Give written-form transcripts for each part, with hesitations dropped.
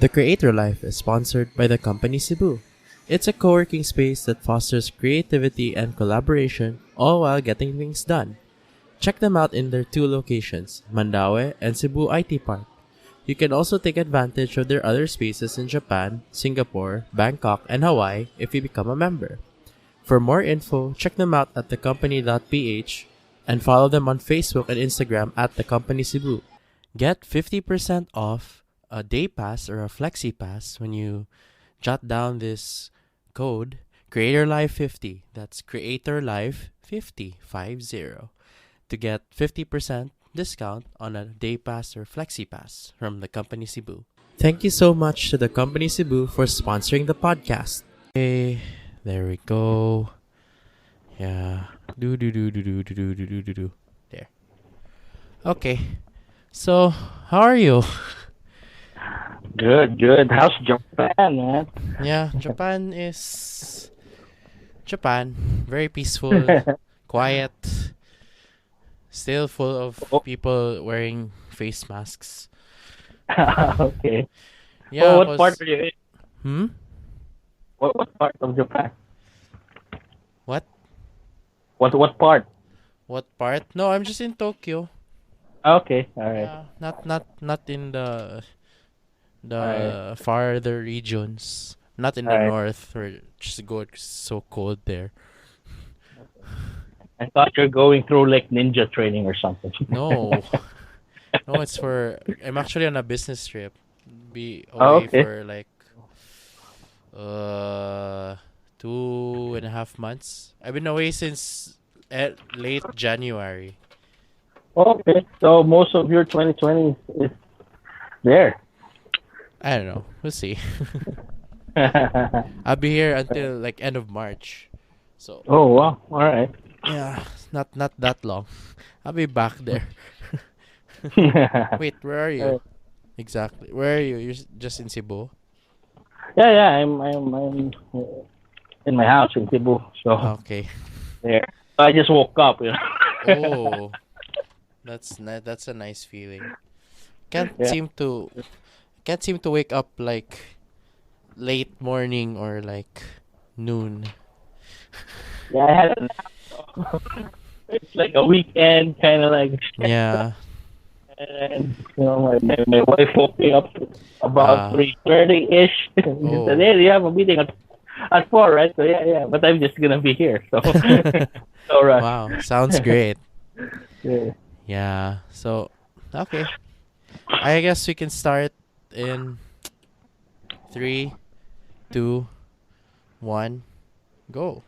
The Creator Life is sponsored by the company Cebu. It's a co-working space that fosters creativity and collaboration, all while getting things done. Check them out in their two locations, Mandaue and Cebu IT Park. You can also take advantage of their other spaces in Japan, Singapore, Bangkok, and Hawaii if you become a member. For more info, check them out at thecompany.ph and follow them on Facebook and Instagram at thecompanycebu. Get 50% off a day pass or a flexi pass when you jot down this code CreatorLife50. That's CreatorLife50 to get 50% discount on a day pass or flexi pass from the company Cebu. Thank you so much to the company Cebu for sponsoring the podcast. Okay, there we go. Yeah. There. Okay. So, how are you? Good. How's Japan, man? Yeah, Japan. Very peaceful, quiet, still full of people wearing face masks. Okay. Yeah. What part are you Hmm? in? What part of Japan? What? What part? What part? No, I'm just in Tokyo. Okay, all right. Yeah, not in the Alright. farther regions. Not in the Alright. north where it's so cold there. I thought you're going through like ninja training or something. No. No, I'm actually on a business trip. Be Oh, away okay. for like 2.5 months. I've been away since late January. Okay. So most of your 2020 is there. I don't know. We'll see. I'll be here until like end of March. So Oh wow. All right. yeah, not that long. I'll be back there. Wait, where are you? Exactly. Where are you? You're just in Cebu? Yeah. I'm in my house in Cebu. So Okay. there. I just woke up. Oh, that's a nice feeling. Can't Yeah. seem to wake up like late morning or like noon. Yeah, I had a nap. It's like a weekend, kind of like. Yeah. And my wife woke me up about 3:30 ish. She Oh. said, "Hey, you have a meeting at 4, right?" So yeah. But I'm just gonna be here. So no rush. Wow, sounds great. Yeah. Yeah. So, okay. I guess we can start in 3, 2, 1, go.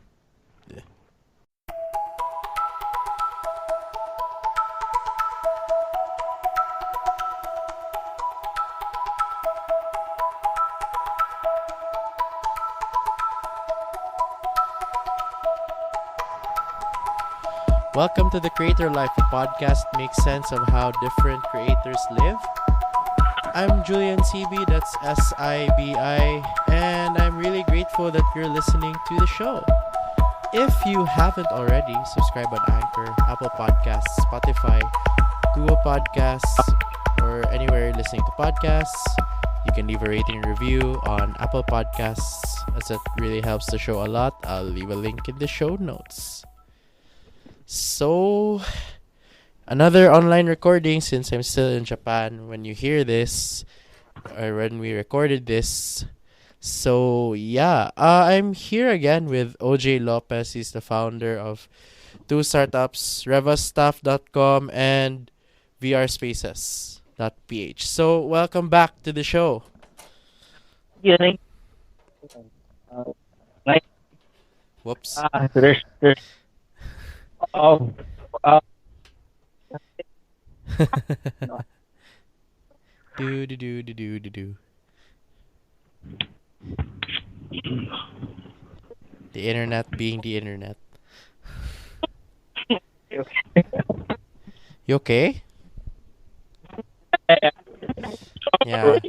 Welcome to the Creator Life, a podcast makes sense of how different creators live. I'm Julian CB, that's SIBI, and I'm really grateful that you're listening to the show. If you haven't already, subscribe on Anchor, Apple Podcasts, Spotify, Google Podcasts, or anywhere you're listening to podcasts. You can leave a rating and review on Apple Podcasts, as it really helps the show a lot. I'll leave a link in the show notes. So, another online recording since I'm still in Japan when you hear this, or when we recorded this. So, yeah, I'm here again with OJ Lopez. He's the founder of two startups, RevaStaff.com and vrspaces.ph. So, welcome back to the show. Nice. Whoops. There's do. The internet being the internet. You okay? Yeah.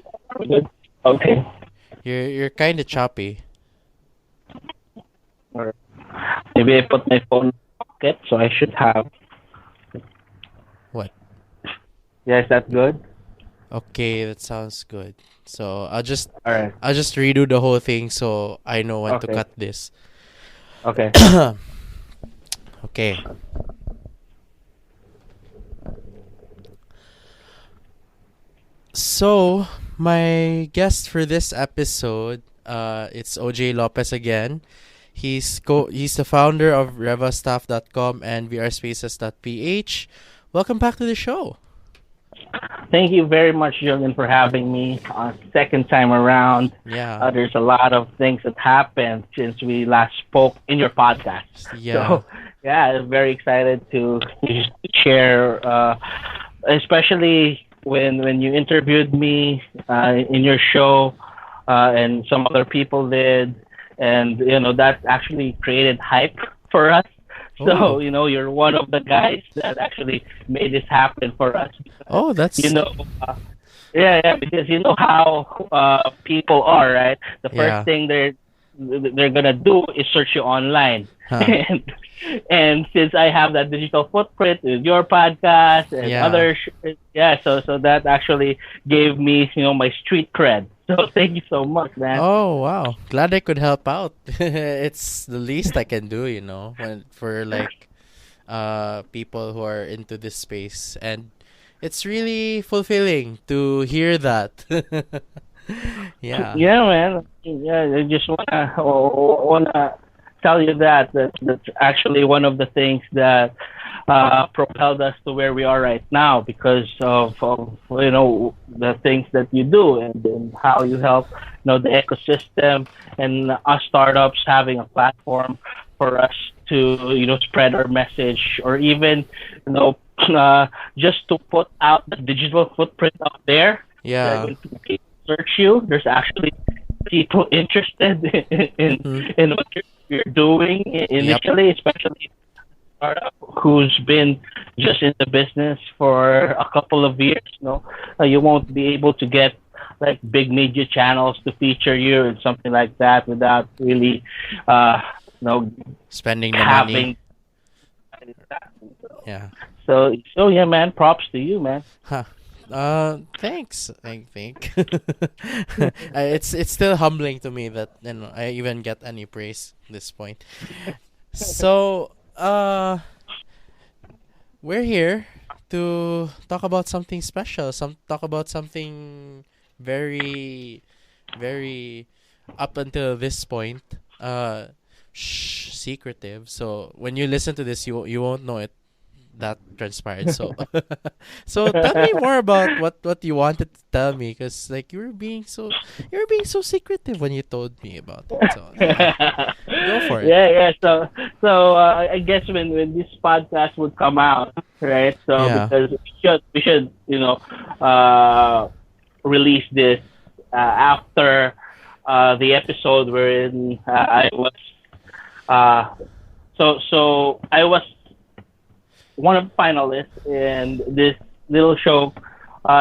Okay. You're kind of choppy. Maybe I put my phone in my pocket, so I should have. What? Yeah, is that good? Okay, that sounds good. So All right. I'll just redo the whole thing so I know when to Okay. cut this. Okay. Okay. So, my guest for this episode, it's OJ Lopez again. He's the founder of RevaStaff.com and vrspaces.ph. Welcome back to the show. Thank you very much, Julian, for having me. Second time around. Yeah. There's a lot of things that happened since we last spoke in your podcast. Yeah. So, yeah, I'm very excited to share, especially when you interviewed me in your show, and some other people did, and that actually created hype for us. So Oh. you're one of the guys that actually made this happen for us. Oh, You that's know, uh, yeah, because you know how people are, right? The first yeah. thing they're gonna do is search you online, Huh. and since I have that digital footprint with your podcast and Yeah. other, yeah, so that actually gave me my street cred. So thank you so much, man. Oh, wow. Glad I could help out. It's the least I can do, when for like people who are into this space, and it's really fulfilling to hear that. Yeah. Yeah, man. Yeah, I just wanna tell you that's actually one of the things that propelled us to where we are right now because of the things that you do and how you help the ecosystem and us startups having a platform for us to spread our message or even you know just to put out the digital footprint out there that Yeah. when people search you, there's actually people interested Mhm. in what you're doing Yep. initially, especially startup who's been just in the business for a couple of years. You won't be able to get like big media channels to feature you and something like that without really, uh, you know, Spending the money. having. Yeah. So yeah, man. Props to you, man. Huh. Thanks. I think it's still humbling to me that I even get any praise at this point. So, we're here to talk about something special. Talk about something very, very up until this point, secretive. So when you listen to this, you won't know it that transpired. So, so tell me more about what you wanted to tell me, because like you were being so secretive when you told me about it. So yeah, yeah, go for it. yeah. So I guess when this podcast would come out, right? So Yeah. because we should uh, release this after the episode wherein I was uh, so I was one of the finalists in this little show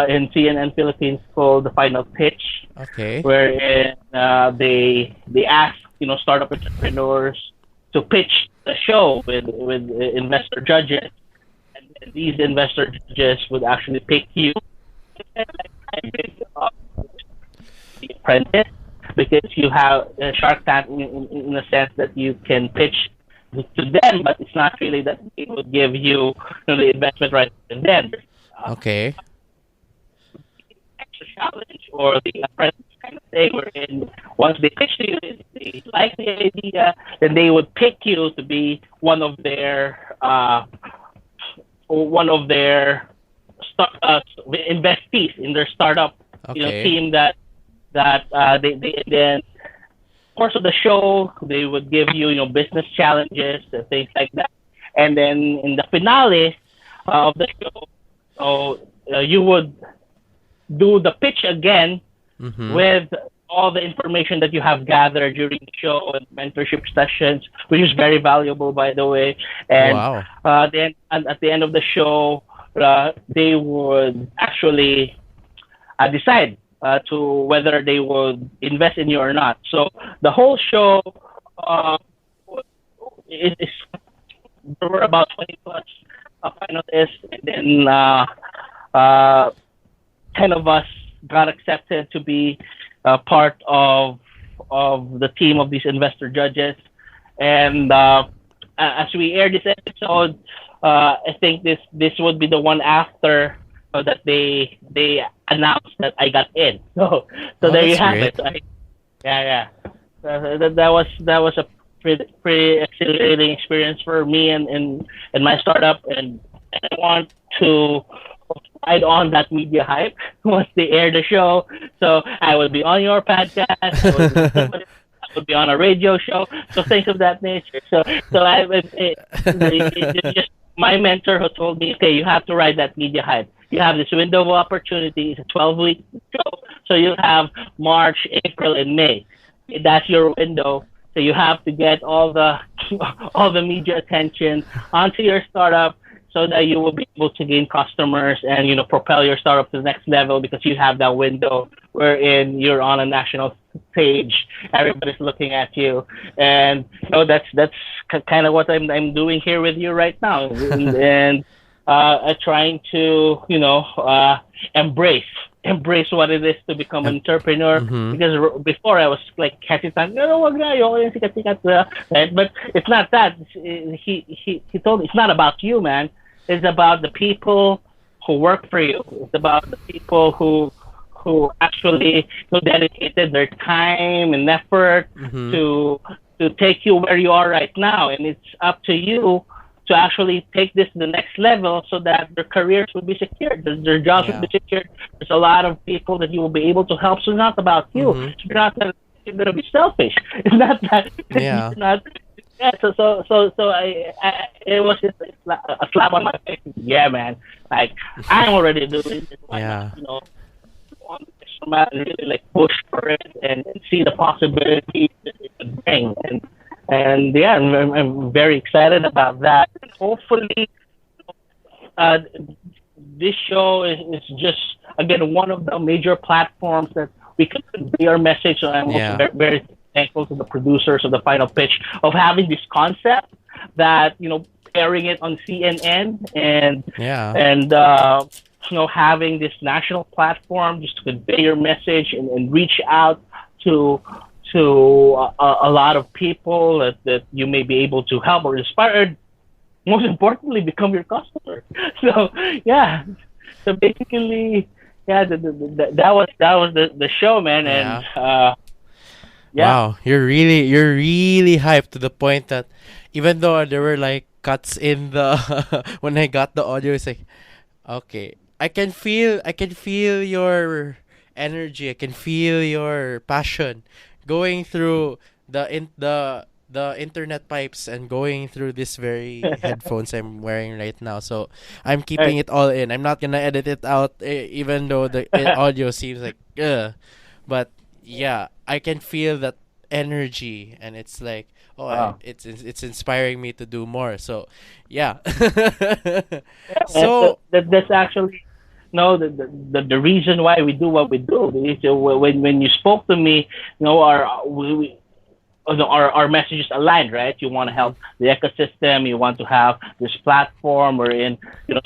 in CNN Philippines called The Final Pitch, Okay. wherein they ask startup entrepreneurs to pitch the show with investor judges, and these investor judges would actually pick you the apprentice because you have a Shark Tank in the sense that you can pitch to them, but it's not really that they would give the investment right and then. Uh, Okay. Extra challenge or the apprentice kind of thing, wherein once they pitch to you, they like the idea, then they would pick you to be one of their investees in their startup, Okay. team they then course of the show they would give you business challenges and things like that, and then in the finale of the show, you would do the pitch again Mm-hmm. with all the information that you have gathered during the show and mentorship sessions, which is very valuable, by the way. And Wow. then at the end of the show, they would actually decide to whether they would invest in you or not. So the whole show uh, is there were about 20 plus finalists, and then uh, 10 of us got accepted to be part of the team of these investor judges. And as we air this episode, I think this would be the one after that they announced that I got in. So Oh, there you that's have great. it. Yeah. That was a pretty exhilarating experience for me and my startup, and I want to ride on that media hype once they air the show. So I will be on your podcast. I would be on a radio show. So things of that nature. It's just my mentor who told me, okay, you have to ride that media hype. You have this window of opportunity. It's a 12-week show. So you have March, April, and May. That's your window. So you have to get all the all the media attention onto your startup so that you will be able to gain customers and propel your startup to the next level, because you have that window wherein you're on a national stage, everybody's looking at you, and that's kind of what I'm doing here with you right now, and trying to embrace what it is to become an entrepreneur. Mm-hmm. Because before I was like hesitant, no, wag na, ayoko yung sikat-sikat, right? But it's not that. He told me it's not about you, man. It's about the people who work for you. It's about the people who actually dedicated their time and effort Mm-hmm. to take you where you are right now, and it's up to you to actually take this to the next level so that their careers will be secured, their jobs will Yeah. be secured. There's a lot of people that you will be able to help. So it's not about you. Mm-hmm. You're not going to be selfish. It's not that. Yeah. You're not. Yeah, so I it was just a slap on my face. Yeah, man. Like, I'm already doing this. Why Yeah. not, on this format and really like push for it and see the possibilities that it could bring. And yeah, I'm very excited about that. Hopefully, uh, this show is just again one of the major platforms that we can convey our message. So I'm also Yeah. very thankful to the producers of the final pitch of having this concept that airing it on CNN Yeah. and having this national platform just to convey your message and reach out to a lot of people that you may be able to help or inspire. Most importantly, become your customer. So yeah, so basically, yeah, that was the show, man, Yeah. and yeah. Wow, you're really hyped to the point that even though there were like cuts in the when I got the audio, it's like, okay, I can feel your energy, I can feel your passion going through the internet pipes and going through this very headphones I'm wearing right now. So I'm keeping it all in. I'm not gonna edit it out, even though the audio seems like but yeah, I can feel that energy, and it's like, oh, Wow. it's inspiring me to do more. So, yeah. And So, that's actually the reason why we do what we do. Because when you spoke to me, our messages aligned, right? You want to mhm, help the ecosystem. You want to have this platform wherein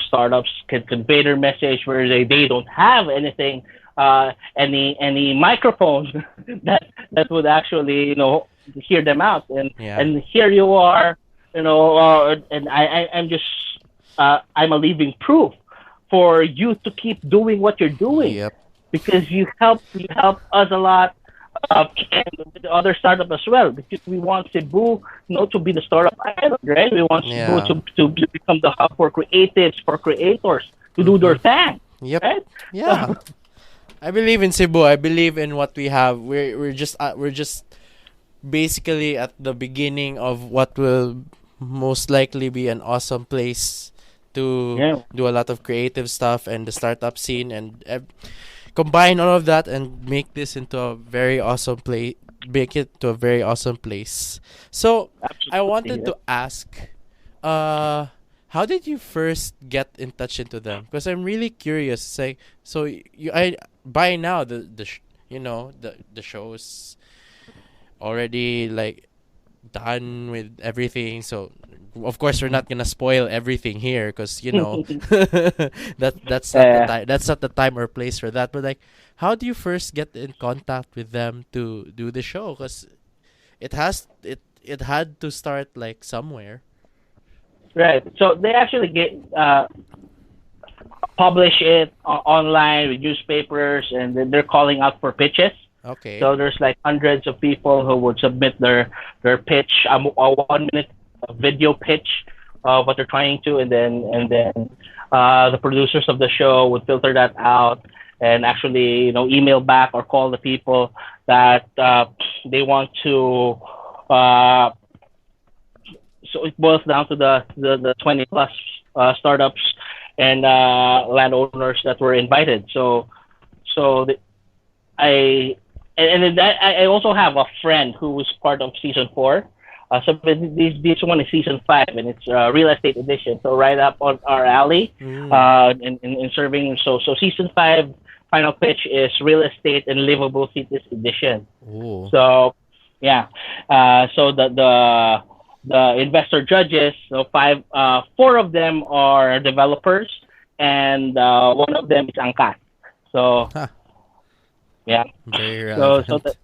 startups can convey their message where they don't have anything, any microphones that would actually hear them out. And yeah, here you are, and I'm just I'm a living proof for you to keep doing what you're doing, yep, because you help us a lot, and the other startup as well, because we want Cebu, to be the startup island, right? We want Cebu yeah, to become the hub for creatives, for creators to do their mm-hmm, thing, yep, right? yeah. I believe in Cebu. I believe in what we have. We're just basically at the beginning of what will most likely be an awesome place to Yeah, do a lot of creative stuff and the startup scene, and combine all of that and make this into a very awesome place. Make it to a very awesome place. So I wanted absolutely. to ask, uh, how did you first get in touch into them? Because I'm really curious. It's like, so I by now the show's already like done with everything. So of course we're not gonna spoil everything here, because that's not the Yeah. time. That's not the time or place for that. But like, how do you first get in contact with them to do the show? Because it had to start like somewhere. Right. So they actually publish it online with newspapers, and then they're calling out for pitches. Okay. So there's like hundreds of people who would submit their pitch, a 1 minute video pitch of what they're trying to, and then the producers of the show would filter that out and actually email back or call the people that they want to. Uh, so it boils down to the 20 plus startups and landowners that were invited. So I and then I also have a friend who was part of season 4. So this one is season 5, and it's real estate edition. So right up on our alley, in serving. So season 5 final pitch is real estate and livable cities edition. Ooh. So yeah, so the investor judges. So 4 of them are developers, and one of them is angkat. So Huh. yeah. Very So relevant.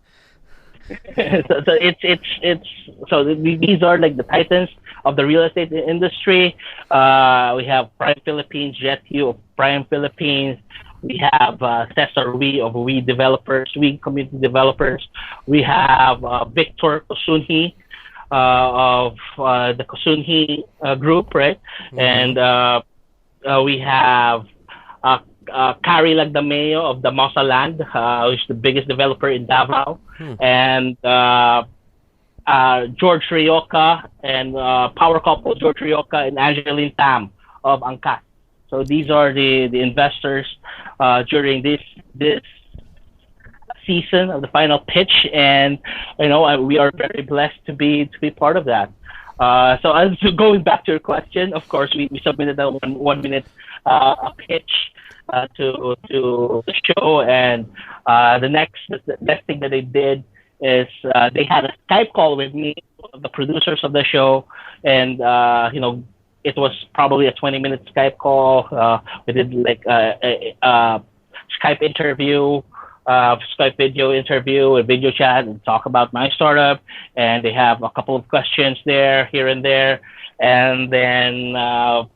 these are like the titans of the real estate industry. We have Prime Philippines, Jet Hugh of Prime Philippines. We have Cesar We of We Developers, We Community Developers. We have Victor Kosunhi of the Kosunhi group, right? Mhm. And we have Kari Lagdameo of the Mosa Land, who's the biggest developer in Davao, Hmm. and George Rioca and power couple George Rioca and Angeline Tam of Angkat. So these are the investors during this season of the final pitch, and we are very blessed to be part of that. So as going back to your question, of course we submitted a 1 minute pitch to the show, and the next thing that they did is they had a Skype call with me, the producers of the show, and it was probably a 20-minute Skype call. We did like a Skype interview, Skype video interview, and video chat, and talk about my startup. And they have a couple of questions there, here and there. And then a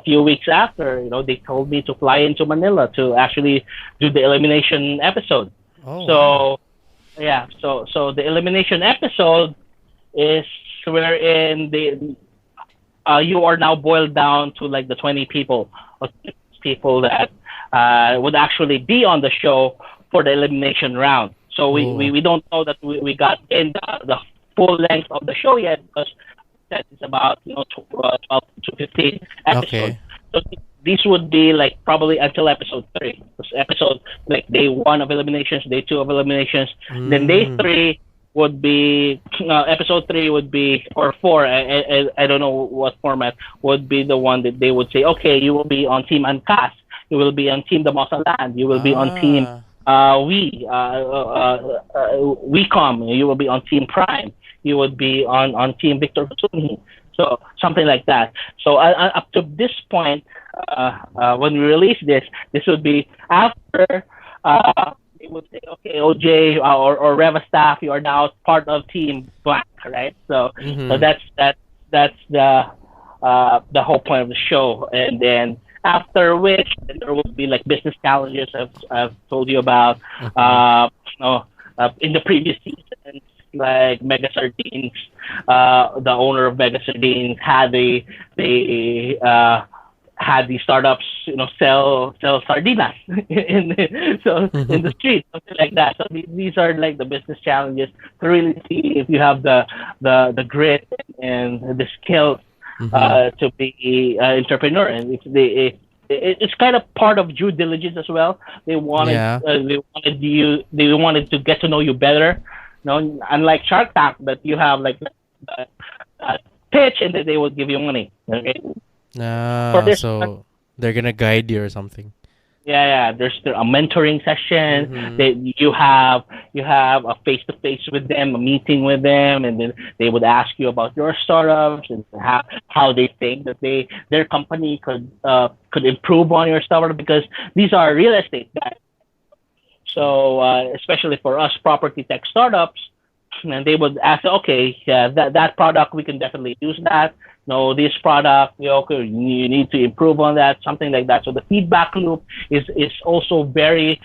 few weeks after, they told me to fly into Manila to actually do the elimination episode. Oh, So wow. yeah, so the elimination episode is wherein you are now boiled down to like the 20 people or people that would actually be on the show for the elimination round. So Oh. we don't know that we got in the full length of the show yet, because that is about 12 to 15 episodes. Okay. So these would be like probably until episode 3. Because episode like day 1 of eliminations, day 2 of eliminations, then day Mm. 3 would be episode 3 would be, or 4. I don't know what format would be the one that they would say, okay, you will be on team Uncast, you will be on team the Mosaland, you will be on team Ah. WeCom, you will be on team Prime, you would be on team Victor Kusumi. So something like that. So up to this point, when we release this would be after they would say, okay, OJ or RevaStaff, you are now part of Team Black, right? So Mhm. that's the whole point of the show. And then after which there will be like business challenges I've told you about. Mhm. In the previous seasons, like Mega Sardines, the owner of Mega Sardines had had the startups, sell sardinas in the street, something like that. So these are like the business challenges to really see if you have the grit and the skills Mhm. to be an entrepreneur, and it's kind of part of due diligence as well. Yeah. They wanted to get to know you better. Unlike Shark Tank, that you have like a pitch and then they will give you money. Okay, for this one, So they're gonna guide you or something. yeah. There's a mentoring session. Mm-hmm. You have a face to face with them, a meeting with them, and then they would ask you about your startups and how they think that their company could improve on your startup, because these are real estate guys. So especially for us property tech startups, and they would ask, okay, yeah, that product we can definitely use that. No, this product, okay, you need to improve on that, something like that. So the feedback loop is also very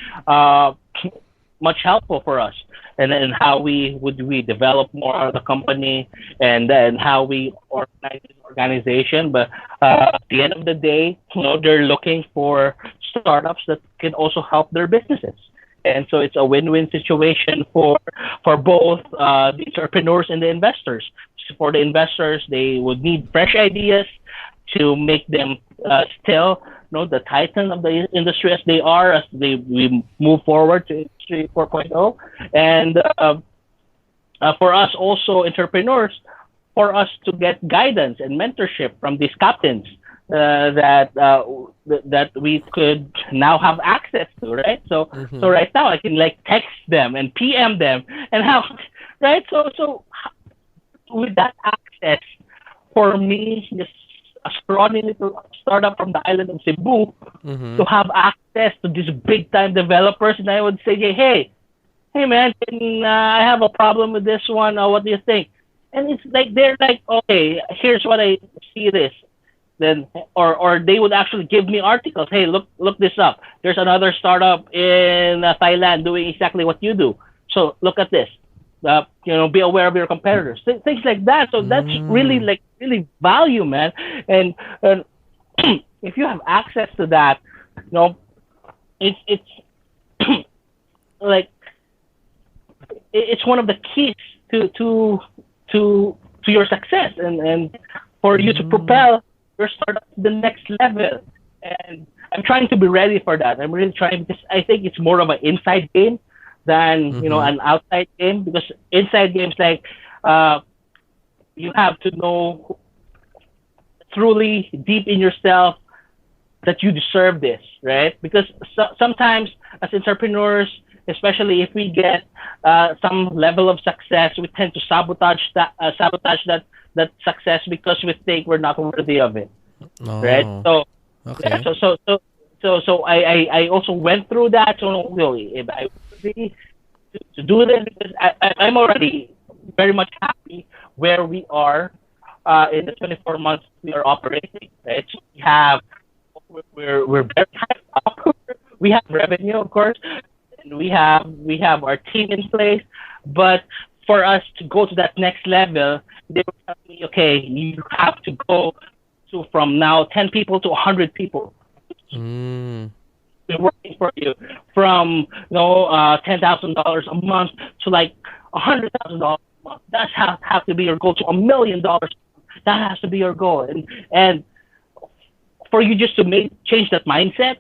much helpful for us, and then how we develop more of the company, and then how we organize this organization. But at the end of the day, they're looking for startups that can also help their businesses. And so it's a win-win situation for both the entrepreneurs and the investors. So for the investors, they would need fresh ideas to make them still the titan of the industry as they are, as we move forward to Industry 4.0. And for us also entrepreneurs, for us to get guidance and mentorship from these captains that we could now have access to, right? So Mm-hmm. right now I can like text them and PM them and how, right? So with that access, for me, just a scrawny little startup from the island of Cebu, Mm-hmm. to have access to these big time developers, and I would say, hey man, I have a problem with this one. What do you think? And it's like they're like, okay, here's what I see this. Then or they would actually give me articles. Hey, look this up. There's another startup in Thailand doing exactly what you do. So look at this. Be aware of your competitors. Things like that. So that's really Mm. like really value, man. And if you have access to that, you know, it's like it's one of the keys to to to your success, and for you to Mm. propel your startup to the next level. And I'm trying to be ready for that. I'm really trying, because I think it's more of an inside game than Mm-hmm. an outside game, because inside games like uh, you have to know truly deep in yourself that you deserve this, right? Because sometimes as entrepreneurs, especially if we get some level of success, we tend to sabotage that success because we think we're not worthy of it, right? Oh. So yeah, Okay. so I also went through that. So really, if I really to do this, because I'm already very much happy where we are in the 24 months we are operating, right? So we're very high up. We have revenue, of course, and we have our team in place. But for us to go to that next level, they were telling me, okay, you have to go to from now 10 people to 100 people. Mm. We're working for you from $10,000 a month to like $100,000 a month. That's how have to be your goal, to $1 million. That has to be your goal, and for you just to make change that mindset,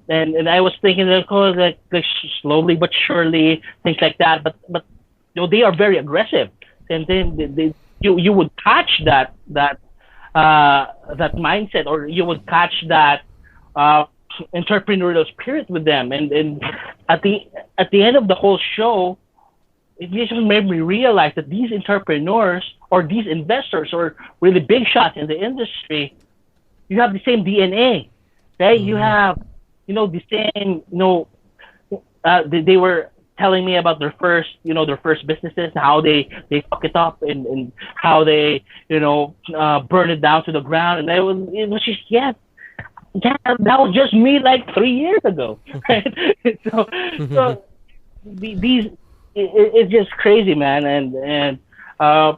and I was thinking that, like slowly but surely, things like that. But they are very aggressive, and then you would catch that mindset, or you would catch that uh, entrepreneurial spirit with them, and at the at the end of the whole show, it just made me realize that these entrepreneurs or these investors or really big shots in the industry, you have the same DNA, right? You Mm. have, the same, they were telling me about their first businesses, how they fuck it up, and how they, burn it down to the ground. And it was just, yeah, that was just me like 3 years ago, right? So these, it's just crazy, man. Uh,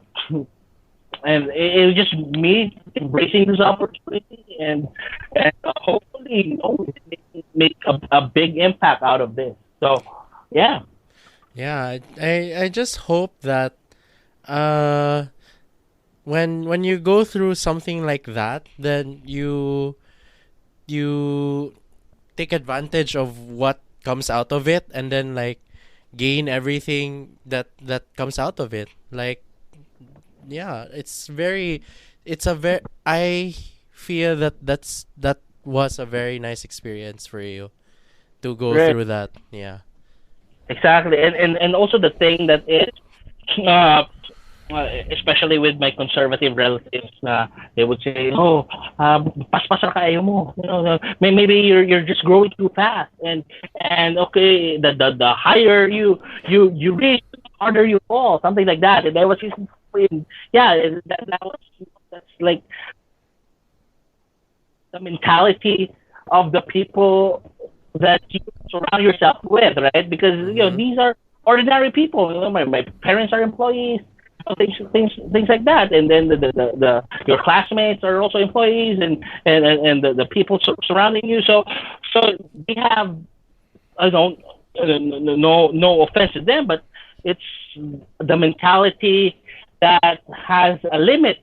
and it was just me embracing this opportunity, and hopefully, make a big impact out of this. So, yeah, Yeah, I just hope that uh when you go through something like that, then you take advantage of what comes out of it, and then like gain everything that comes out of it. Like, yeah, it's a very, I feel that that was a very nice experience for you. to go Right. through that. Yeah. Exactly. And also the thing that is, uh, especially with my conservative relatives, they would say, "Oh, paspas ka ayaw mo. Maybe you're just growing too fast, and okay, the higher you reach, the harder you fall, something like that." And I was just, yeah, that was that's like the mentality of the people that you surround yourself with, right? Because Mhm. these are ordinary people. My parents are employees, things like that, and then the your classmates are also employees, and the people surrounding you. So they have, I don't, no offense to them, but it's the mentality that has a limit.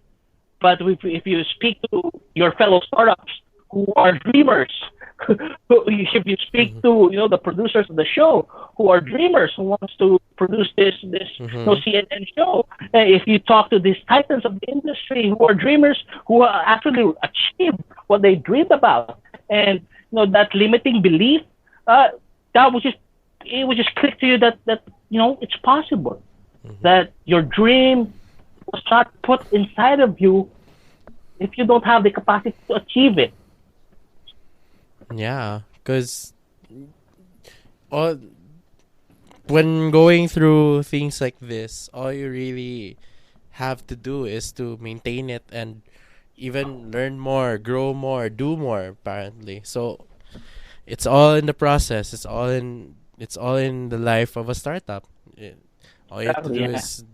But if you speak to your fellow startups who are dreamers, if you speak Mhm. to the producers of the show who are dreamers who wants to produce this Mhm. CNN show, if you talk to these titans of the industry who are dreamers who actually achieve what they dreamed about, and that limiting belief, uh, that would just it would just click to you that it's possible Mhm. that your dream was not put inside of you if you don't have the capacity to achieve it. Yeah, cuz all when going through things like this, all you really have to do is to maintain it and even learn more, grow more, do more apparently. So it's all in the process. It's all in the life of a startup. All you have to Exactly. do Yeah. is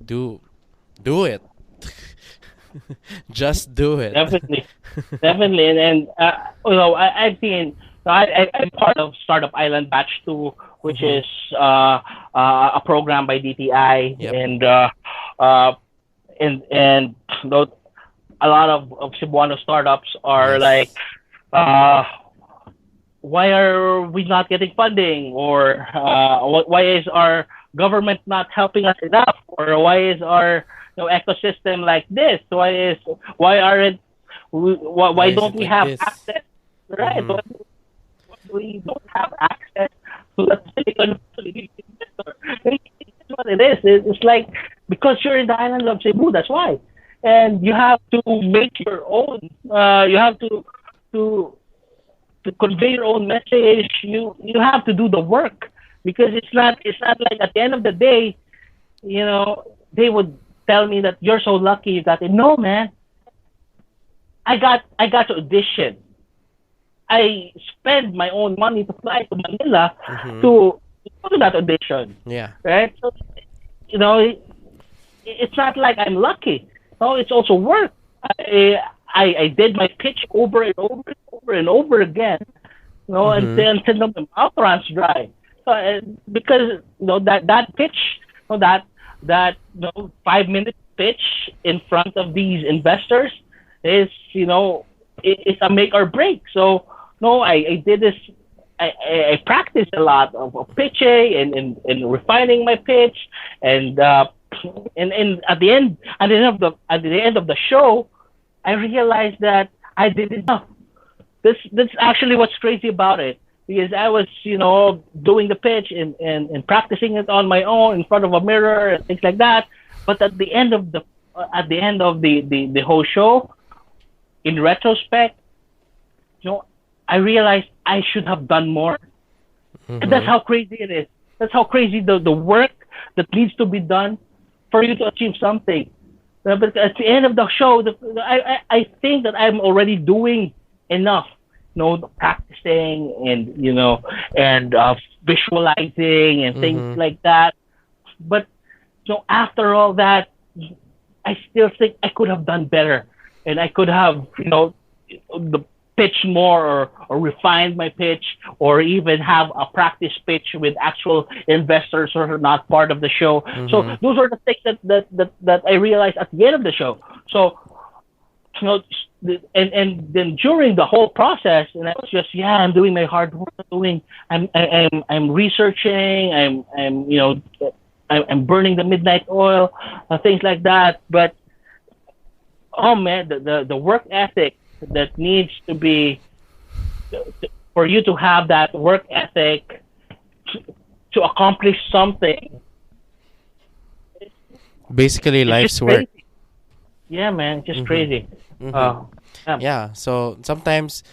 do it. Just do it. Definitely. Definitely. I've seen. I'm part of Startup Island Batch 2, which Mhm. is a program by DTI, Yep. uh, and a lot of Cebuano startups are like, Yes. uh, why are we not getting funding, or why is our government not helping us enough, or why is our ecosystem like this, why aren't Why why is don't it we like have this? access, right? Mhm. Why we don't have access to the Silicon Valley investor? It's what it is. It's like, because you're in the island of Cebu, that's why, and you have to make your own, you have to convey your own message. You have to do the work, because it's not like at the end of the day, they would tell me that you're so lucky you got it. No, man, I got to audition. I spend my own money to fly to Manila Mhm. to go to that audition, Yeah. right? So you know it's not like I'm lucky. No, it's also work. I I did my pitch over and over and over and over again, Mhm. until the mouth runs dry. So, because that pitch, that 5 minute pitch in front of these investors is, it's a make or break. So no, I did this. I practiced a lot of pitching, and refining my pitch, and at the end of the show, I realized that I did enough. That's actually what's crazy about it, because I was doing the pitch, and practicing it on my own in front of a mirror and things like that. But at the end of the whole show, in retrospect, you know I realized I should have done more. And that's Mhm. how crazy it is. That's how crazy the work that needs to be done for you to achieve something. But at the end of the show, I think that I'm already doing enough, practicing, and visualizing and things Mhm. like that. But after all that, I still think I could have done better, and I could have, the pitch more, or refined my pitch, or even have a practice pitch with actual investors who are not part of the show. So Mhm. those are the things that I realized at the end of the show. So you know, and then during the whole process, and I was just, yeah, I'm doing my hard work, I'm researching, I'm burning the midnight oil, things like that. But oh man, the work ethic that needs to be for you to have that work ethic to accomplish something. Basically, It's life's just work. crazy. Yeah, man, it's just Mm-hmm. crazy. Mm-hmm. Uh, yeah. Yeah. So sometimes,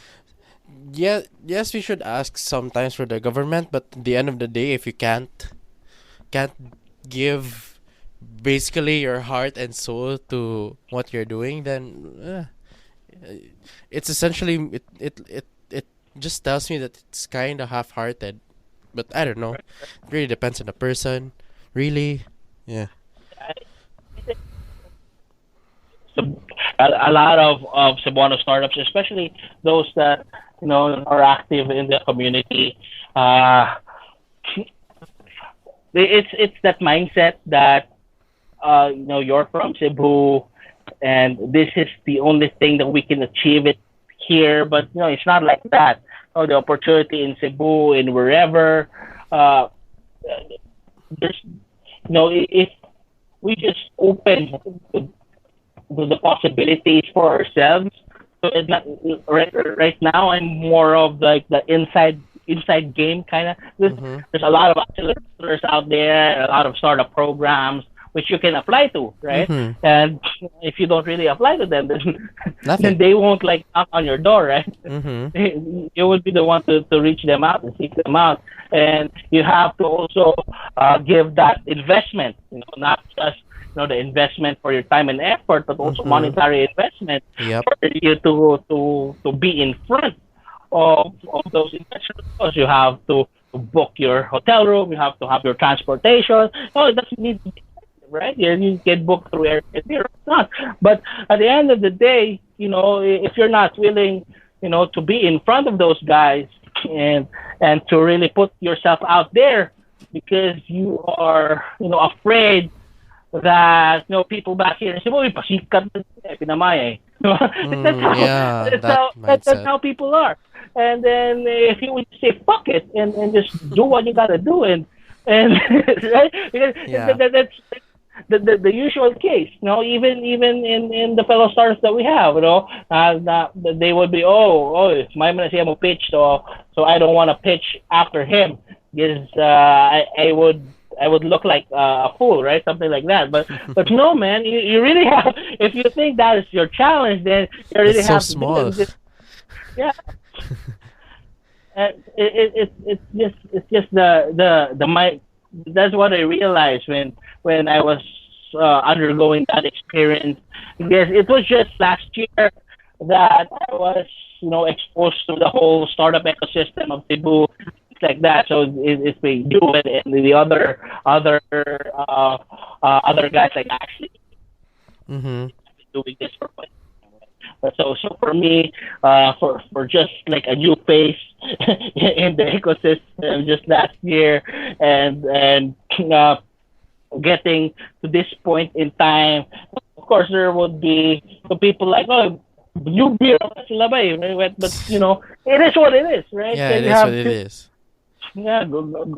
yeah, yes, we should ask sometimes for the government, but at the end of the day, if you can't give basically your heart and soul to what you're doing, then it's essentially it just tells me that it's kind of half-hearted. But I don't know. It really depends on the person. Really, yeah. So a lot of Cebuano startups, especially those that are active in the community. Uh, it's that mindset that you're from Cebu, and this is the only thing that we can achieve it here. But it's not like that. The opportunity in Cebu, in wherever, uh, there's if we just open the possibilities for ourselves. So it's not right now. I'm more of like the inside game kind of. Mhm. There's a lot of accelerators out there, a lot of startup programs which you can apply to, right? Mhm. And if you don't really apply to them, then Nothing. they won't like knock on your door, right? Mhm. You would be the one to reach them out and seek them out, and you have to also give that investment, not just the investment for your time and effort, but also Mhm. monetary investment Yep. for you to be in front of those investors. Because you have to book your hotel room, you have to have your transportation. No, it doesn't need to be expensive, right? You get booked through Airbnb or not. But at the end of the day, if you're not willing, to be in front of those guys and to really put yourself out there because you are, afraid that people back here say, "Well, pasikat na pinamay eh." That's how Yeah, that that's mindset. how people are. And then if you would say fuck it and just do what you gotta do and right, because Yeah. that's the usual case. Even in the fellow stars that we have, they would be, my man siya mo pitch, so I don't want to pitch after him because I would look like a fool, right? Something like that. But no, man, you really have. If you think that is your challenge, then you That's really so have to do small. it. Because, yeah, it's just the my. That's what I realized when I was undergoing that experience. Because it was just last year that I was exposed to the whole startup ecosystem of Cebu, things like that. So it's been you and the other guys like actually Mhm. doing this for quite some time, right? But so for me, for just like a new face in the ecosystem just last year, and uh, getting to this point in time, of course there would be the people like, oh, you beer sila ba eh? But it is what it is, right? Yeah, So it you is what have it to is.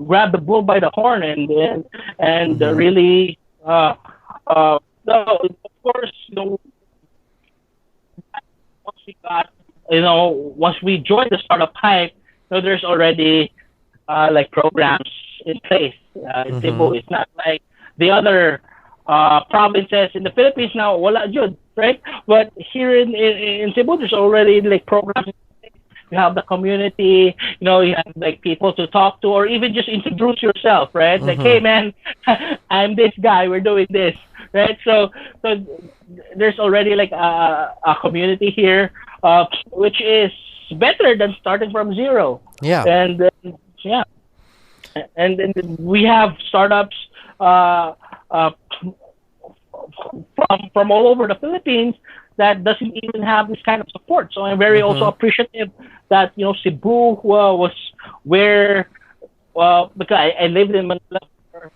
grab the bull by the horn and Mhm. really no, of course once we got once we joined the startup hype, there's already like programs in place in Cebu. Mhm. It's not like the other provinces in the Philippines now. Wala jud, right? But here in Cebu, there's already like programs. You have the community, you have like people to talk to, or even just introduce yourself, right? Like, hey Mhm. man, I'm this guy. We're doing this, right? So there's already like a community here, which is better than starting from zero. Yeah. And yeah, and then we have startups uh, uh, from all over the Philippines that doesn't even have this kind of support. So I'm very also Mhm. appreciative that Cebu was where because I lived in Manila for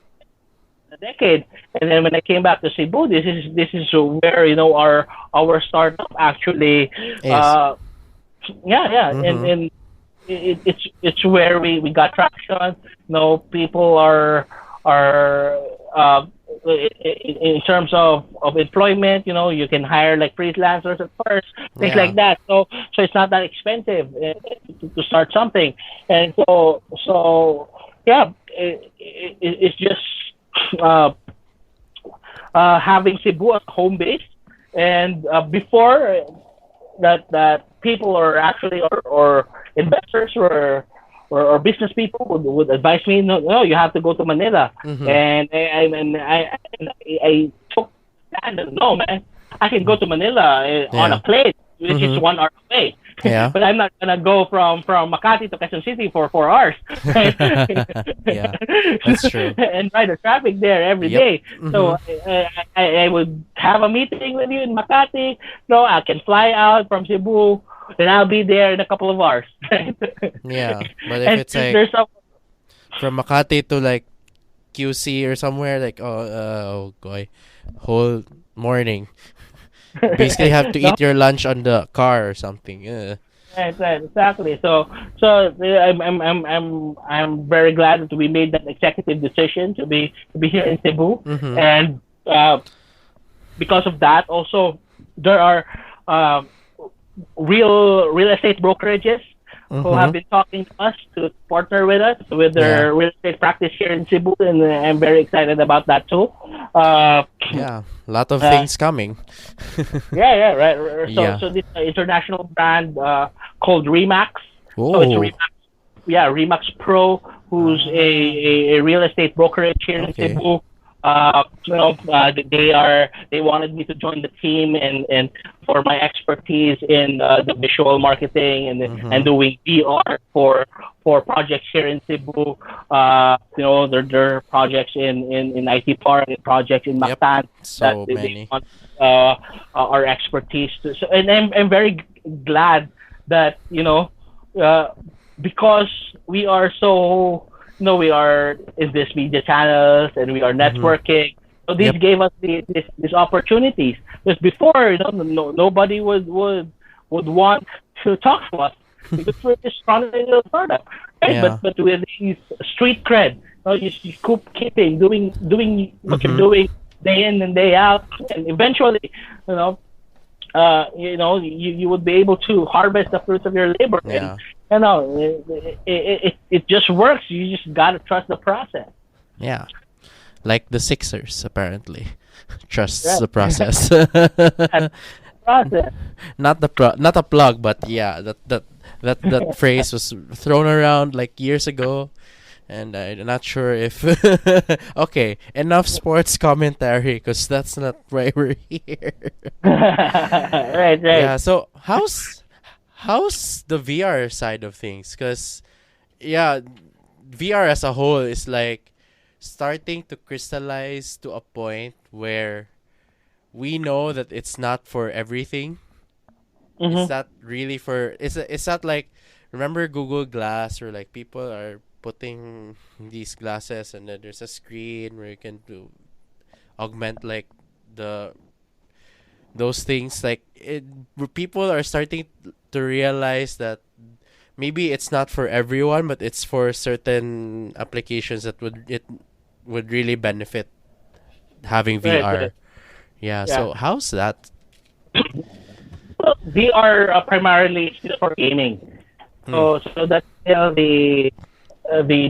a decade, and then when I came back to Cebu, this is where our startup actually Is. uh, yeah, Mhm. and it's where we got traction. People are uh, in terms of employment. You can hire like freelancers at first, things Yeah. like that. So it's not that expensive. to start something. And so yeah, it's just uh, having Cebu as home base. And before that people or actually or investors or business people would advise me, no, no, you have to go to Manila. Mm-hmm. And I took that. No, man, I can go to Manila on a Yeah. plane, which is Mm-hmm. 1 hour away. Yeah. But I'm not gonna go from Makati to Quezon City for 4 hours, right? Yeah. That's true. And ride the traffic there every Yep. day. Mm-hmm. So I would have a meeting with you in Makati. No, I can fly out from Cebu, then I'll be there in a couple of hours. Yeah. But if And it's since like there's some from Makati to like QC or somewhere, like oh boy, whole morning. Basically, have to no, eat your lunch on the car or something. right, exactly. So I'm very glad that we made that executive decision to be here in Cebu, Mm-hmm. and because of that, also there are um, real estate brokerages who have Mm-hmm. been talking to us to partner with us with Yeah. their real estate practice here in Cebu, and I'm very excited about that too. Uh, Yeah. A lot of uh, things coming. yeah, right. So Yeah. so this international brand called Remax. So it's Oh. Remax, yeah, Remax Pro, who's Ah. a real estate brokerage here in Okay. Cebu. They wanted me to join the team and for my expertise in the visual marketing and Mm-hmm. doing VR for projects here in Cebu. There are projects in IT Park and projects in Yep. Mactan that So they many. want our expertise to. So, and I'm very glad that uh, because we are so we are in this media channels and we are Mm-hmm. networking. So these Yep. gave us these opportunities. Because before, nobody would want to talk to us because we're just running a little startup, right? Yeah. But with these street cred, you keeping doing what you're Mm-hmm. doing day in and day out, and eventually, you know, you would be able to harvest the fruits of your labor, and Yeah. it just works. You just gotta trust the process. Yeah. Like the Sixers, apparently. Trusts Right. the process. That process. Not a plug, but yeah, that phrase was thrown around like years ago, and I'm not sure if. Okay, enough sports commentary, because that's not why we're here. Right. Yeah. So how's the VR side of things? Because yeah, VR as a whole is like starting to crystallize to a point where we know that it's not for everything. It's Mm-hmm. not really for it's not like, remember Google Glass, or like people are putting these glasses and then there's a screen where you can do augment like the those things, like where people are starting to realize that maybe it's not for everyone, but it's for certain applications that would really benefit having Right. VR. Yeah, Yeah. so how's that? Well, VR primarily still for gaming. Hmm. So that's still the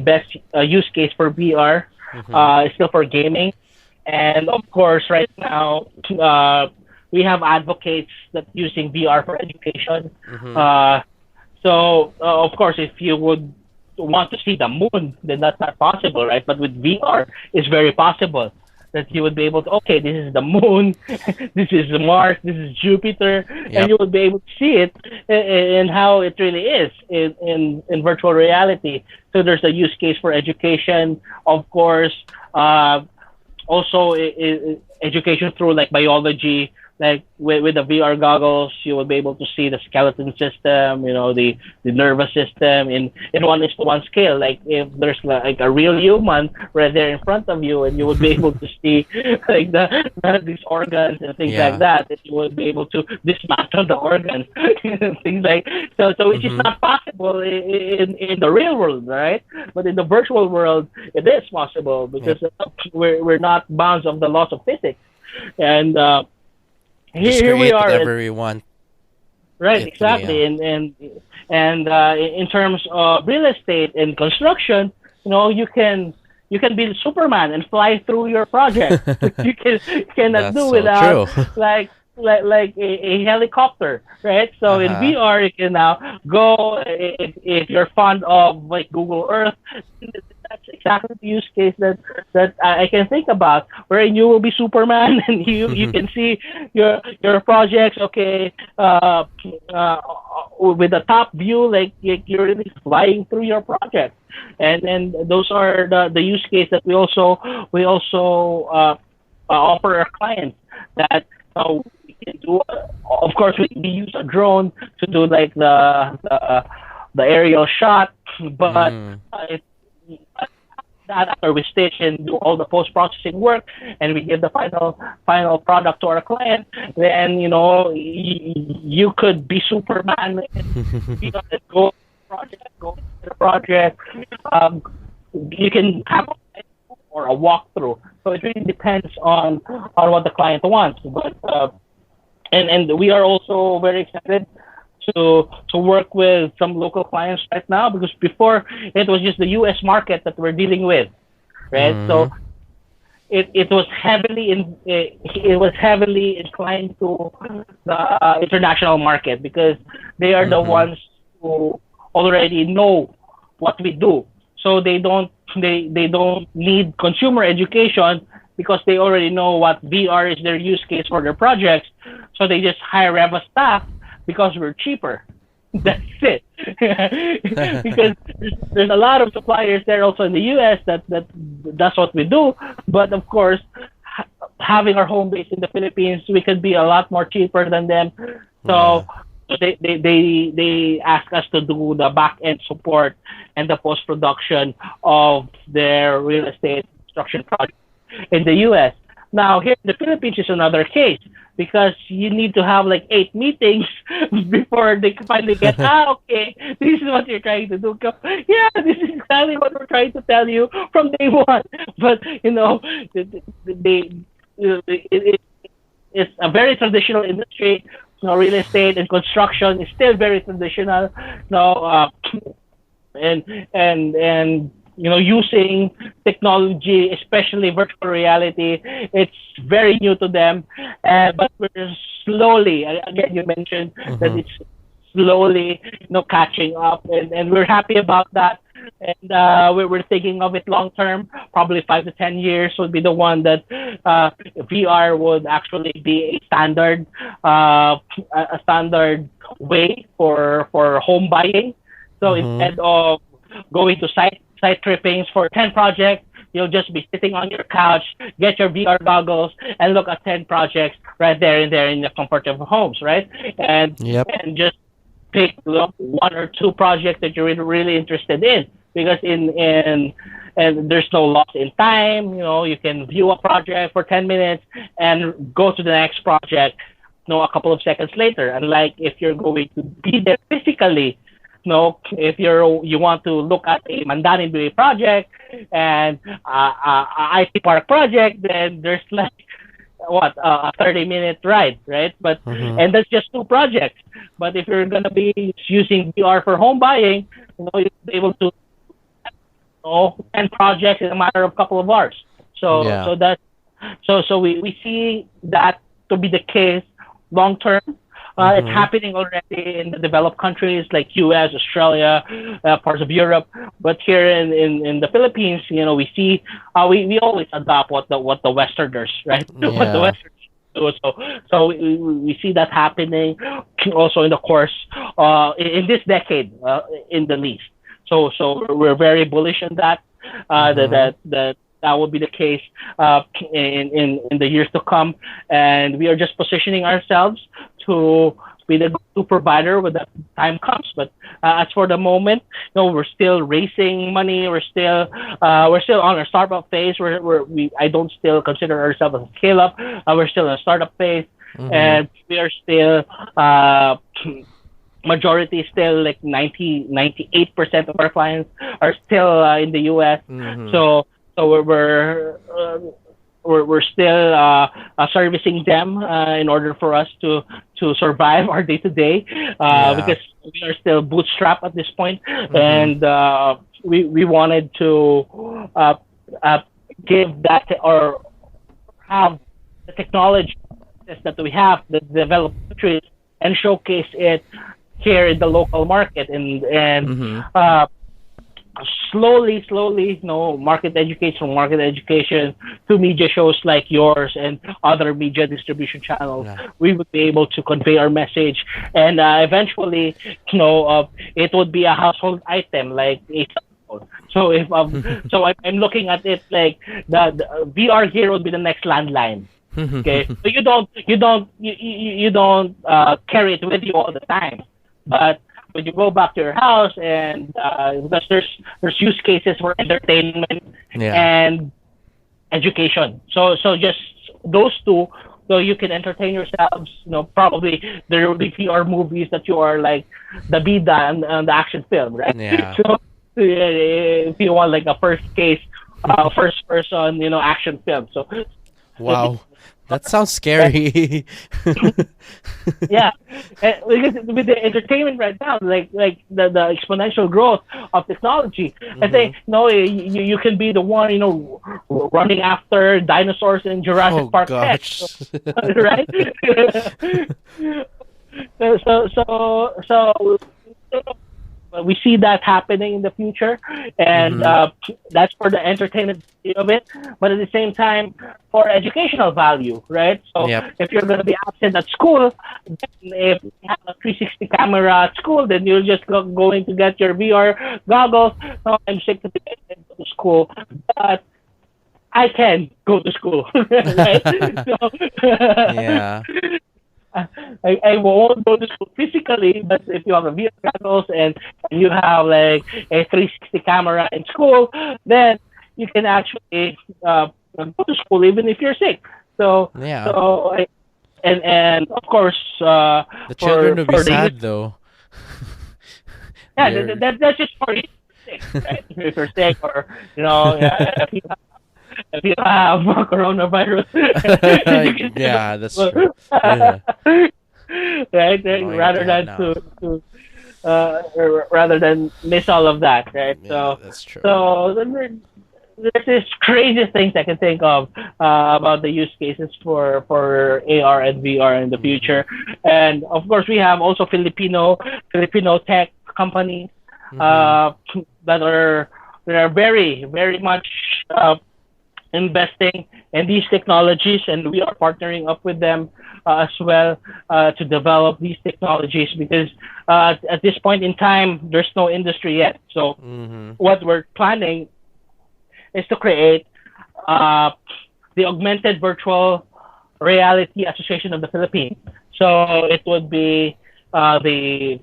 best use case for VR. Mm-hmm. Is still for gaming, and of course, right now we have advocates that using VR for education. Mm-hmm. Uh, of course, if you would want to see the moon, then that's not possible, right? But with VR, it's very possible that you would be able to, okay, this is the moon, this is Mars, this is Jupiter, and Yep. you would be able to see it in how it really is in virtual reality. So there's a use case for education, of course. Also, education through like biology, like with the VR goggles, you will be able to see the skeleton system, the nervous system in 1:1 scale. Like if there's like a real human right there in front of you, and you would be able to see like these organs and things like Yeah. that, and you would be able to dismantle the organs, things like so, which is Mm-hmm. not possible in the real world, right? But in the virtual world, it is possible Yep. because we're not bounds of the laws of physics, and Just here we create are, and whatever we want right, it to be. Yeah. exactly, and And in terms of real estate and construction, you can be Superman and fly through your project. You cannot That's do so without true. like a helicopter, right? So in Uh-huh. VR, you can now go if you're fond of like Google Earth. That's exactly the use case that I can think about, wherein you will be Superman and you can see your projects. Okay, with the top view, like you're really flying through your project, and those are the use case that we also offer our clients that we can do. Of course, we use a drone to do like the aerial shot, but Mm. if that after we stitch and do all the post processing work, and we give the final product to our client, then you could be Superman and be on the go to the project. Um, you can have or a walkthrough. So it really depends on what the client wants. But and we are also very excited to work with some local clients right now, because before it was just the U.S. market that we're dealing with, right? Mm. So it was heavily inclined to the international market, because they are the Mm-hmm. ones who already know what we do. So they don't need consumer education, because they already know what VR is their use case for their projects. So they just hire RevaStaff because we're cheaper. That's it. Because there's a lot of suppliers there also in the US that's what we do. But of course, having our home base in the Philippines, we could be a lot more cheaper than them. Yeah. So they ask us to do the back end support and the post production of their real estate construction project in the US. Now here in the Philippines is another case, because you need to have like 8 meetings before they finally get, okay, this is what you're trying to do. Go, yeah, this is exactly what we're trying to tell you from day one. But it's a very traditional industry. Real estate and construction is still very traditional. And using technology, especially virtual reality, it's very new to them. But we're slowly, again, you mentioned that Mm-hmm. it's slowly catching up, and we're happy about that. And we're thinking of it long term, probably 5 to 10 years would be the one that VR would actually be a standard way for home buying. So Mm-hmm. instead of going to site trippings for 10 projects, you'll just be sitting on your couch, get your VR goggles, and look at 10 projects right there and there in the comfort of homes, right? And Yep. and just pick one or two projects that you're really interested in, because in and there's no loss in time. You can view a project for 10 minutes and go to the next project a couple of seconds later. Unlike if you're going to be there physically, if you want to look at a Mandani Bay project and IT Park project, then there's like what a 30-minute ride, right? But Mm-hmm. and that's just two projects. But if you're gonna be using VR for home buying, you'll be able to 10 projects in a matter of a couple of hours. So Yeah. so that so we see that to be the case long term. It's Mm-hmm. happening already in the developed countries like U.S., Australia, parts of Europe. But here in the Philippines, we see we always adopt what the Westerners, right? What the Yeah. Westerners do. So we see that happening also in the course in this decade, in the least. So we're very bullish on that. Mm-hmm. That will be the case in the years to come, and we are just positioning ourselves to be the go-to provider when that time comes. But as for the moment, we're still raising money. We're still on our startup phase. I don't still consider ourselves a scale up. We're still in a startup phase, Mm-hmm. and we are still majority is still like 98% of our clients are still in the US. Mm-hmm. So we're we're still servicing them in order for us to survive our day to day, Yeah. because we are still bootstrap at this point, Mm-hmm. and we wanted to uh, give that or have the technology that we have, the developed countries, and showcase it here in the local market, and Mm-hmm. uh, slowly, market education to media shows like yours and other media distribution channels, Yeah. we would be able to convey our message, and eventually, it would be a household item like a cell phone. So if I'm looking at it like the VR gear would be the next landline. Okay, so you don't carry it with you all the time, but when you go back to your house, and because there's use cases for entertainment Yeah. and education. So just those two, so you can entertain yourselves. Probably there will be VR movies that you are like the bida and the action film, right? Yeah. So if you want like a first person, action film. So Wow. That sounds scary. yeah, because with the entertainment right now, like the exponential growth of technology, I Mm-hmm. say no, you can be the one, running after dinosaurs in Oh Jurassic Park 10, gosh. right? So we see that happening in the future, and Mm-hmm. that's for the entertainment of it. But at the same time, for educational value, right? So Yep. if you're going to be absent at school, then if you have a 360 camera at school, then you're just going to get your VR goggles. No, I'm sick to go to school, but I can go to school, right? So, Yeah. I won't go to school physically, but if you have a VR goggles, and you have like a 360 camera in school, then you can actually go to school even if you're sick. So, Yeah. so and of course, The children for will be the youth, sad though. yeah, They're that's just for you sick, right? If you're sick, or yeah, if you have coronavirus, you yeah, that's can true. Yeah. right? Knowing what Rather you have than now. rather than miss all of that, right? Yeah, So that's true. so there's this crazy things I can think of about the use cases for AR and VR in the Mm-hmm. future, and of course we have also Filipino tech companies Mm-hmm. uh, that are very very much investing in these technologies, and we are partnering up with them as well to develop these technologies, because at this point in time, there's no industry yet. So Mm-hmm. what we're planning is to create uh, the Augmented Virtual Reality Association of the Philippines. So it would be the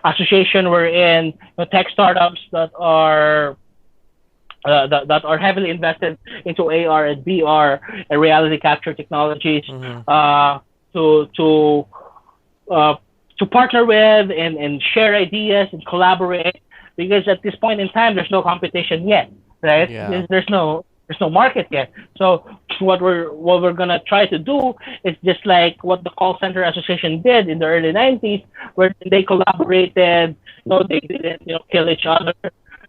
association wherein tech startups that are heavily invested into AR and VR and reality capture technologies Mm-hmm. uh, to to uh, to partner with and share ideas and collaborate, because at this point in time there's no competition yet, right? Yeah. There's no market yet. So what we're gonna try to do is just like what the call center association did in the early 90s, where they collaborated. They didn't kill each other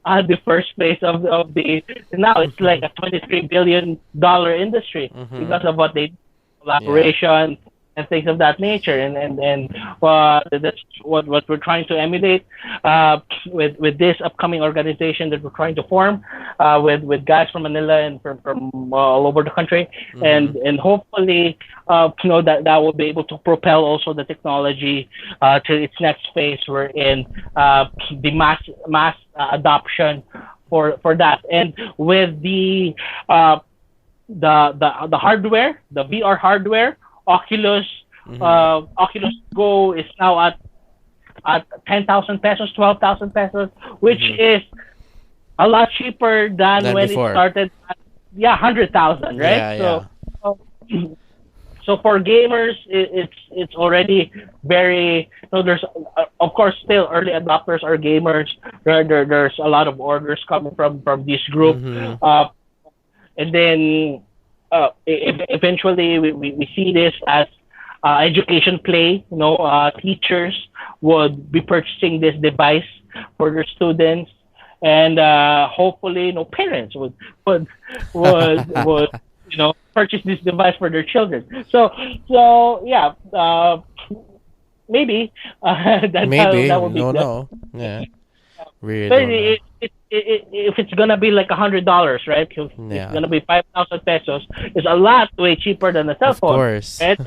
at the first place of the now it's like a $23 billion industry Mm-hmm. because of what they Yeah. collaboration and things of that nature, and that's what we're trying to emulate with this upcoming organization that we're trying to form with guys from Manila and from all over the country, Mm-hmm. and hopefully that will be able to propel also the technology to its next phase. We're in the mass adoption for that, and with the hardware, the VR hardware, Oculus Mm-hmm. Oculus Go is now at 10,000 pesos, 12,000 pesos, which Mm-hmm. is a lot cheaper than Than when it before. started at, yeah, 100,000, right? Yeah, So yeah. so so for gamers, it's already very. There's of course still early adopters are gamers. There's a lot of orders coming from this group. Mm-hmm. Uh, and then eventually we see this as education play. Teachers would be purchasing this device for their students, and hopefully, parents would purchase this device for their children. So yeah, maybe that Maybe. would be No, good. no. Yeah. Really But don't know. if it's gonna be like $100, right? If it's Yeah. gonna be 5,000 pesos, it's a lot way cheaper than a cell Of phone, course. right?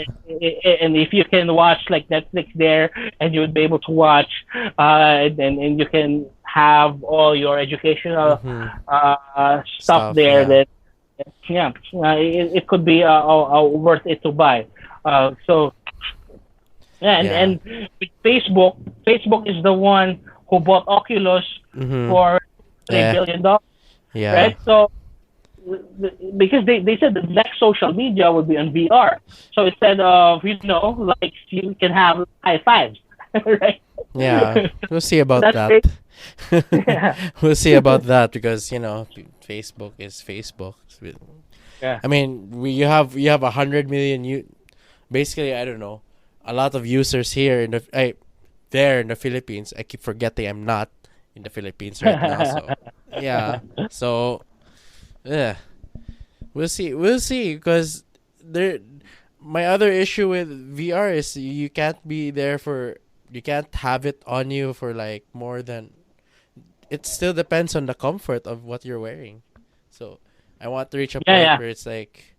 And if you can watch like Netflix there, and you would be able to watch, and you can have all your educational Mm-hmm. stuff Stuff, there, yeah. that yeah, it could be worth it to buy. So yeah, Yeah. and with Facebook is the one who bought Oculus Mm-hmm. for Yeah. $3 billion, Yeah. right? So because they said the next social media would be on VR. So instead of like you can have high fives, right? Yeah. We'll see about That's that. it. Yeah, We'll see about that because Facebook is Facebook. yeah, I mean, you have 100 million. Basically, I don't know, a lot of users here there in the Philippines. I keep forgetting I'm not in the Philippines right now. So yeah. So yeah, we'll see. We'll see because there. My other issue with VR is you can't be there for. You can't have it on you for like more than. It still depends on the comfort of what you're wearing. So I want to reach a yeah, point yeah. where it's like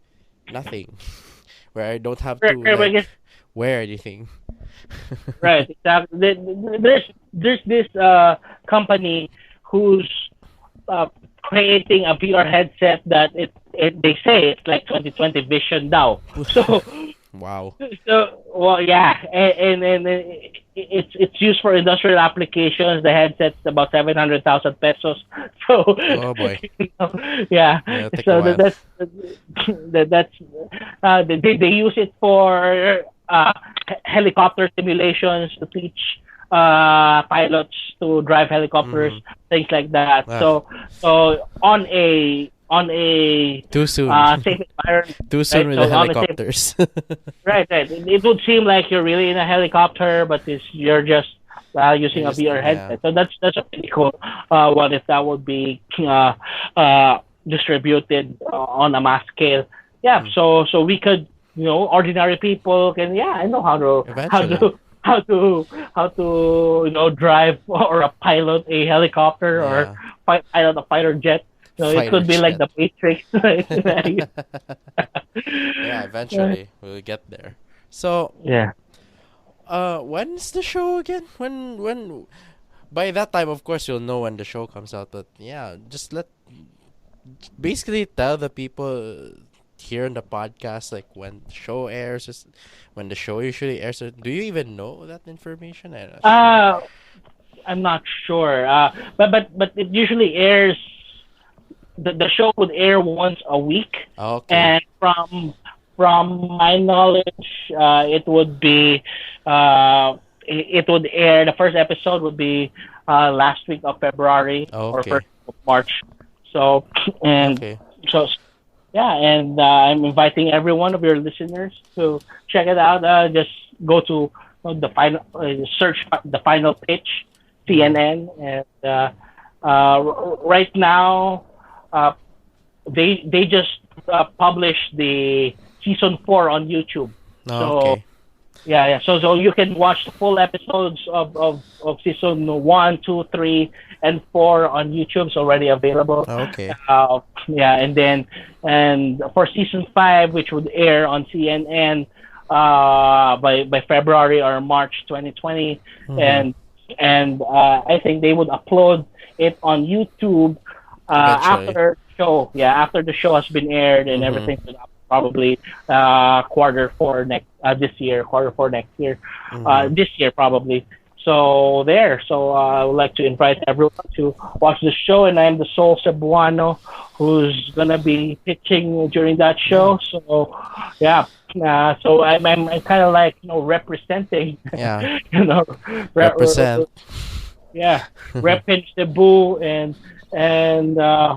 nothing, where I don't have to Right, I like guess, wear anything. right, exactly. There's this company who's creating a VR headset that they say it's like 2020 vision now. So Wow. well, yeah, and it's used for industrial applications. The headset's about 700,000 pesos. So Oh boy. yeah, Yeah, it'll take a so while. that's they use it for helicopter simulations to teach pilots to drive helicopters, Mm-hmm. things like that. Ah, So on a too soon. safe environment, Too soon right? with the So on a safe, helicopters. right, right. It would seem like you're really in a helicopter, but you're just using I a just VR yeah. headset. So that's a pretty cool. What if that would be distributed on a mass scale? Yeah. Mm. So we could, ordinary people can. Yeah, I know how Eventually. to how to how to drive or a pilot a helicopter, or Yeah. pilot a fighter jet. It Fighter could be like jet. the Matrix. Right? Yeah, eventually we'll get there. So, Yeah. when's the show again? When by that time of course you'll know when the show comes out, but yeah, just basically tell the people here on the podcast like when the show airs, just when the show usually airs. Do you even know that information? I'm not sure. Uh, I'm not sure. But it usually airs. The show would air once a week, Okay. and from my knowledge, it would be it would air. The first episode would be last week of February or first Okay. week of March. So and Okay. so yeah, and I'm inviting every one of your listeners to check it out. Just go to the final search the final pitch Mhm. CNN, and right now uh, they just published the season 4 on YouTube. Oh, So okay. yeah, yeah. So you can watch the full episodes of season 1, 2, 3, and 4 on YouTube. It's already available. Okay. Yeah, and for season 5, which would air on CNN by February or March 2020, Mhm. and I think they would upload it on YouTube Eventually. after the show has been aired and Mhm. everything. Probably quarter four next this year, quarter four next year, Mhm. this year probably. So I would like to invite everyone to watch the show, and I'm the sole Cebuano who's gonna be pitching during that Yeah. show. So yeah, so I'm kind of like representing, Yeah. you know, Represent. yeah, repping Cebu, and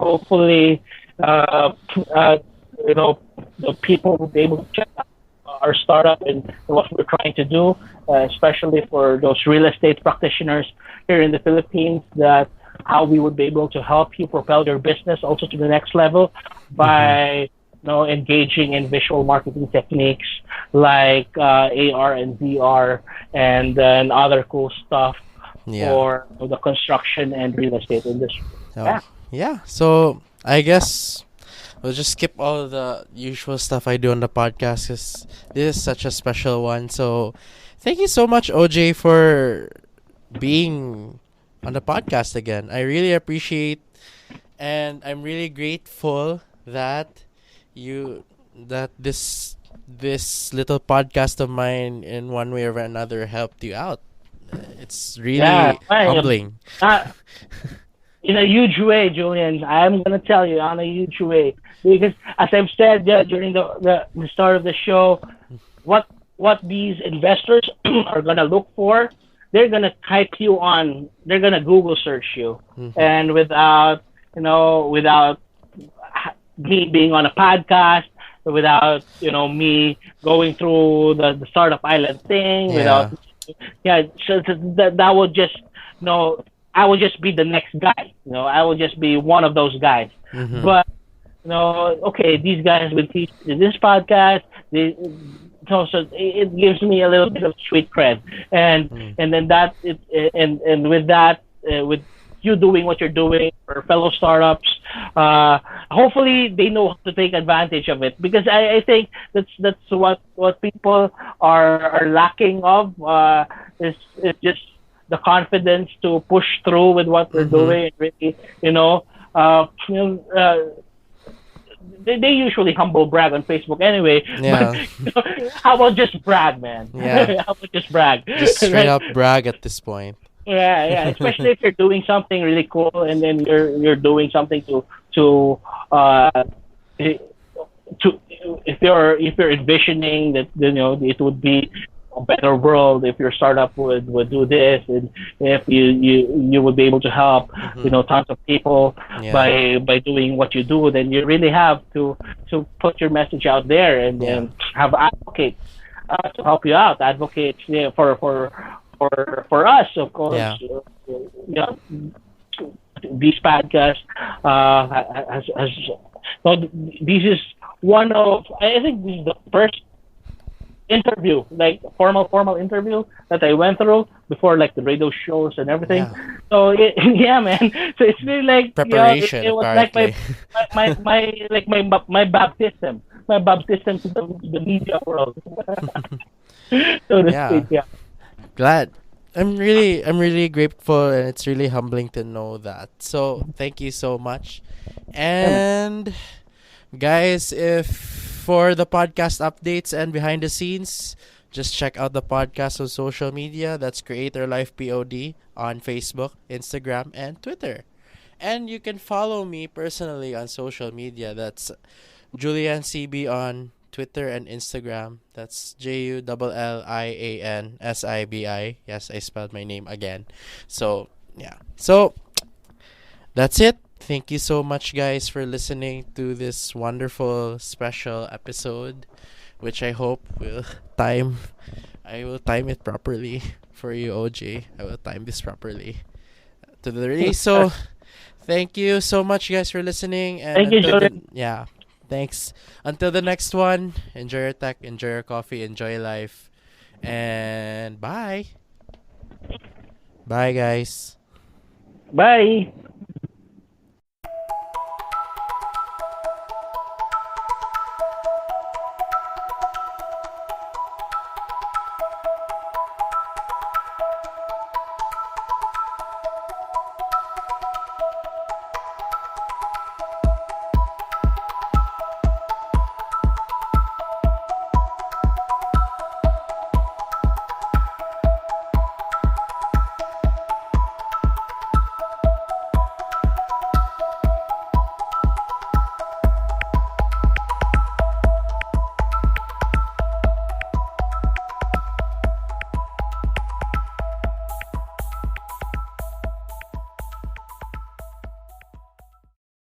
hopefully uh, uh, you know, the people will be able to check out our startup and what we're trying to do, especially for those real estate practitioners here in the Philippines, that how we would be able to help you propel your business also to the next level Mm-hmm. by engaging in visual marketing techniques like AR and VR and then other cool stuff Yeah. for the construction and real estate industry. Oh, Yeah. yeah. So I guess we'll just skip all of the usual stuff I do on the podcast because this is such a special one. So thank you so much, OJ, for being on the podcast again. I really appreciate, and I'm really grateful that you that this little podcast of mine in one way or another helped you out. It's Yeah. really humbling. Uh, in a huge way, Julian. I'm gonna tell you on a huge way because, as I've said during the start of the show, what these investors are gonna look for, they're gonna type you on, they're gonna Google search you, Mhm. and without me being on a podcast, without me going through the startup island thing, Yeah. without so that would just I will just be the next guy. I will just be one of those guys. Mhm. But okay, these guys will teach in this podcast. So it gives me a little bit of street cred, and Mm. and then that it and with that with you doing what you're doing for fellow startups, hopefully they know how to take advantage of it, because I think that's what people are lacking of, is just the confidence to push through with what we're Mhm. doing. Really, you know, uh, you know, uh, they usually humble brag on Facebook anyway. But Yeah. how about just brag, man? Yeah. How about just brag, Just straight right? up brag at this point. Yeah. Especially if you're doing something really cool, and then you're doing something to uh to if you're envisioning that it would be a better world if your startup would do this, and if you would be able to help Mhm. tons of people Yeah. by doing what you do, then you really have to put your message out there, and Yeah. then have advocates to help you out, advocates for us, of course. Yeah. These podcasts has so this is one of, I think this is the first interview, like formal interview that I went through before, like the radio shows and everything. Yeah. So yeah, man. So it's really like Preparation, it was like apparently. my baptism, to the media world, so to Yeah. speak. Yeah. Glad. I'm really grateful, and it's really humbling to know that. So thank you so much. Yeah, man. And guys, if for the podcast updates and behind the scenes, just check out the podcast on social media. That's Creator Life POD on Facebook, Instagram, and Twitter. And you can follow me personally on social media. That's Julian CB on Twitter and Instagram. That's JULLIANSIBI. Yes, I spelled my name again. So, yeah. So, that's it. Thank you so much, guys, for listening to this wonderful special episode, which I hope will time. I will time it properly for you, OJ. I will time this properly to the release. So, thank you so much, guys, for listening. And Thank you, until the Jordan. thanks. Until the next one. Enjoy your tech, enjoy your coffee, enjoy life, and bye. Bye, guys. Bye.